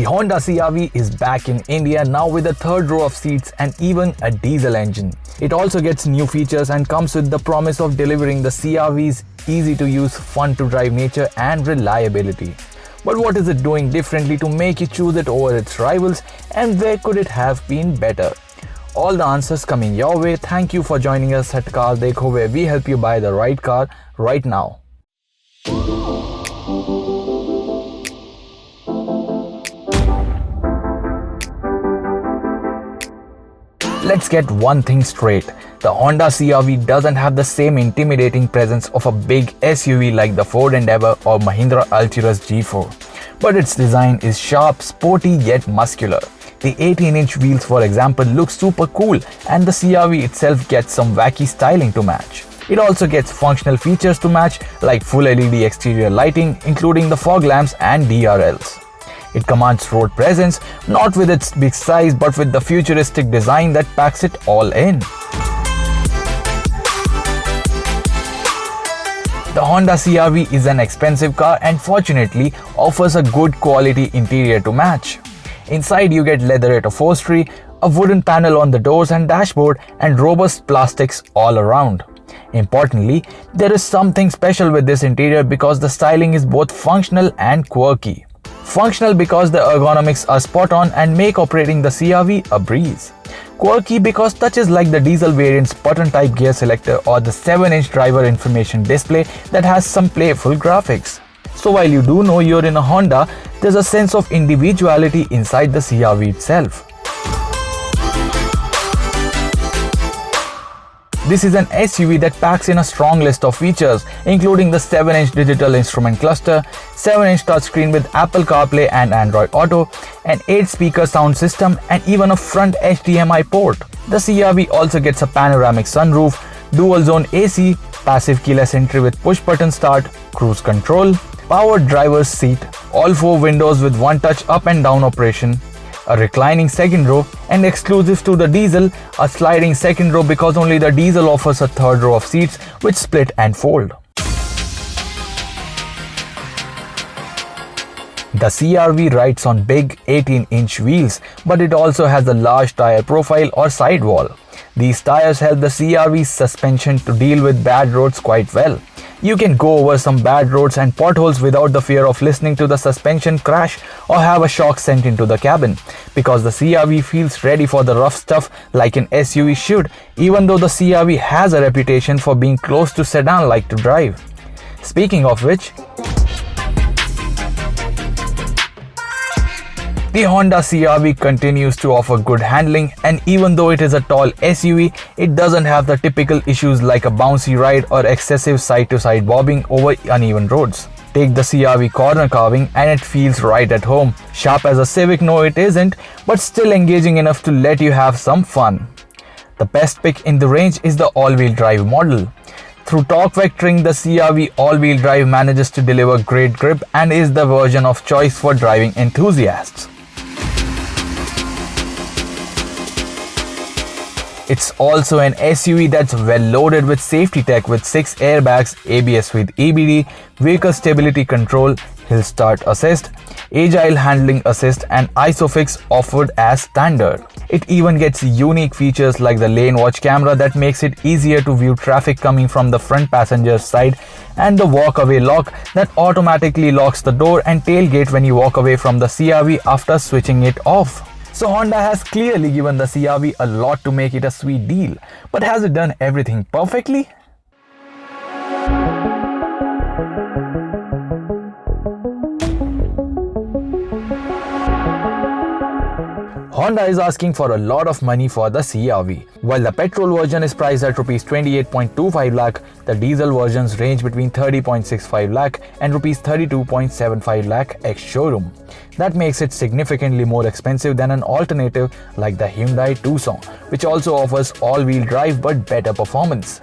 The Honda CR-V is back in India now with a third row of seats and even a diesel engine. It also gets new features and comes with the promise of delivering the CR-V's easy-to-use, fun-to-drive nature and reliability. But what is it doing differently to make you choose it over its rivals, and where could it have been better? All the answers coming your way. Thank you for joining us at CarDekho, where we help you buy the right car right now. Let's get one thing straight. The Honda CR-V doesn't have the same intimidating presence of a big SUV like the Ford Endeavour or Mahindra Alturas G4. But its design is sharp, sporty yet muscular. The 18-inch wheels, for example, look super cool, and the CR-V itself gets some wacky styling to match. It also gets functional features to match, like full LED exterior lighting, including the fog lamps and DRLs. It commands road presence, not with its big size but with the futuristic design that packs it all in. The Honda CR-V is an expensive car and fortunately offers a good quality interior to match. Inside you get leatherette upholstery, a wooden panel on the doors and dashboard, and robust plastics all around. Importantly, there is something special with this interior because the styling is both functional and quirky. Functional because the ergonomics are spot on and make operating the CR-V a breeze. Quirky because touches like the diesel variant's button-type gear selector or the 7-inch driver information display that has some playful graphics. So while you do know you're in a Honda, there's a sense of individuality inside the CR-V itself. This is an SUV that packs in a strong list of features, including the 7-inch digital instrument cluster, 7-inch touchscreen with Apple CarPlay and Android Auto, an 8-speaker sound system, and even a front HDMI port. The CR-V also gets a panoramic sunroof, dual-zone AC, passive keyless entry with push-button start, cruise control, powered driver's seat, all 4 windows with one-touch up and down operation, a reclining second row, and exclusive to the diesel, a sliding second row because only the diesel offers a third row of seats which split and fold. The CR-V rides on big 18-inch wheels, but it also has a large tire profile or sidewall. These tires help the CR-V's suspension to deal with bad roads quite well. You can go over some bad roads and potholes without the fear of listening to the suspension crash or have a shock sent into the cabin, because the CR-V feels ready for the rough stuff like an SUV should, even though the CR-V has a reputation for being close to sedan-like to drive. Speaking of which, the Honda CR-V continues to offer good handling, and even though it is a tall SUV, it doesn't have the typical issues like a bouncy ride or excessive side-to-side bobbing over uneven roads. Take the CR-V corner carving and it feels right at home. Sharp as a Civic, no it isn't, but still engaging enough to let you have some fun. The best pick in the range is the all-wheel drive model. Through torque vectoring, the CR-V all-wheel drive manages to deliver great grip and is the version of choice for driving enthusiasts. It's also an SUV that's well loaded with safety tech with 6 airbags, ABS with EBD, vehicle stability control, hill start assist, agile handling assist, and ISOFIX offered as standard. It even gets unique features like the LaneWatch camera that makes it easier to view traffic coming from the front passenger's side, and the walk-away lock that automatically locks the door and tailgate when you walk away from the CR-V after switching it off. So Honda has clearly given the CR-V a lot to make it a sweet deal, but has it done everything perfectly? Honda is asking for a lot of money for the CR-V. While the petrol version is priced at Rs 28.25 lakh, the diesel versions range between 30.65 lakh and Rs 32.75 lakh ex-showroom. That makes it significantly more expensive than an alternative like the Hyundai Tucson, which also offers all-wheel drive but better performance.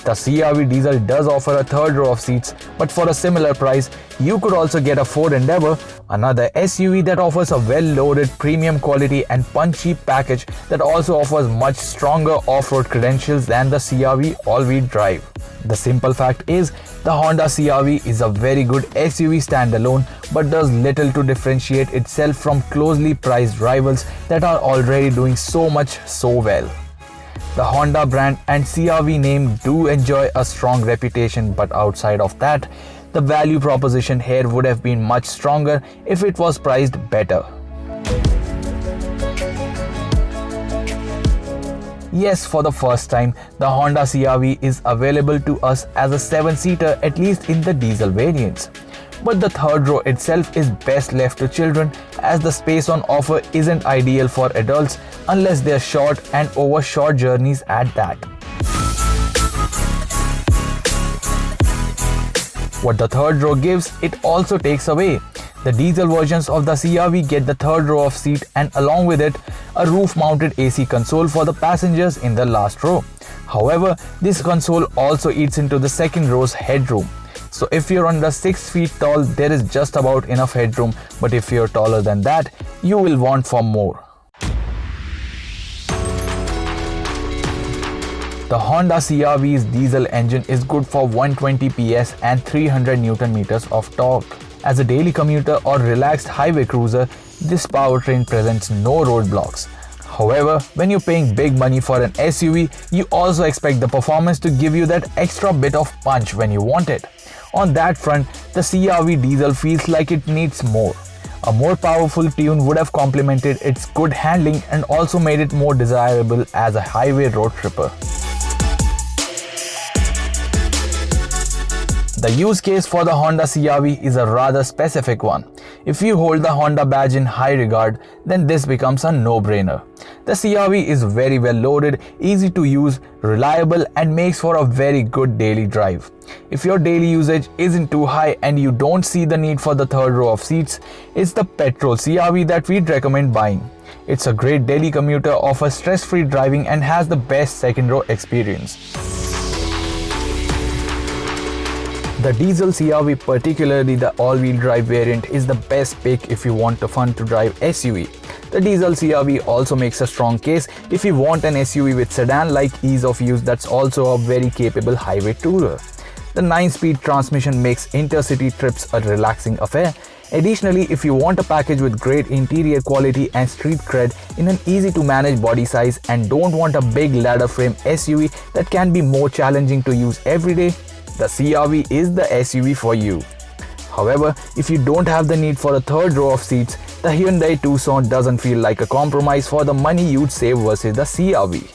The CR-V diesel does offer a third row of seats, but for a similar price, you could also get a Ford Endeavour, another SUV that offers a well-loaded premium quality and punchy package that also offers much stronger off-road credentials than the CR-V all-wheel drive. The simple fact is, the Honda CR-V is a very good SUV standalone but does little to differentiate itself from closely priced rivals that are already doing so much so well. The Honda brand and CR-V name do enjoy a strong reputation, but outside of that, the value proposition here would have been much stronger if it was priced better. Yes, for the first time, the Honda CR-V is available to us as a 7-seater, at least in the diesel variants. But the third row itself is best left to children, as the space on offer isn't ideal for adults unless they're short and over short journeys at that. What the third row gives, it also takes away. The diesel versions of the CR-V get the third row of seat and along with it, a roof-mounted AC console for the passengers in the last row. However, this console also eats into the second row's headroom. So if you're under 6 feet tall, there is just about enough headroom, but if you're taller than that, you will want for more. The Honda CR-V's diesel engine is good for 120 PS and 300 Nm of torque. As a daily commuter or relaxed highway cruiser, this powertrain presents no roadblocks. However, when you're paying big money for an SUV, you also expect the performance to give you that extra bit of punch when you want it. On that front, the CR-V diesel feels like it needs more. A more powerful tune would have complemented its good handling and also made it more desirable as a highway road tripper. The use case for the Honda CR-V is a rather specific one. If you hold the Honda badge in high regard, then this becomes a no-brainer. The CR-V is very well loaded, easy to use, reliable and makes for a very good daily drive. If your daily usage isn't too high and you don't see the need for the third row of seats, it's the Petrol CR-V that we'd recommend buying. It's a great daily commuter, offers stress-free driving and has the best second row experience. The diesel CR-V, particularly the all-wheel drive variant, is the best pick if you want a fun-to-drive SUV. The diesel CR-V also makes a strong case if you want an SUV with sedan-like ease of use that's also a very capable highway tourer. The 9-speed transmission makes intercity trips a relaxing affair. Additionally, if you want a package with great interior quality and street cred in an easy-to-manage body size and don't want a big ladder frame SUV that can be more challenging to use every day, the CR-V is the SUV for you. However, if you don't have the need for a third row of seats, the Hyundai Tucson doesn't feel like a compromise for the money you'd save versus the CR-V.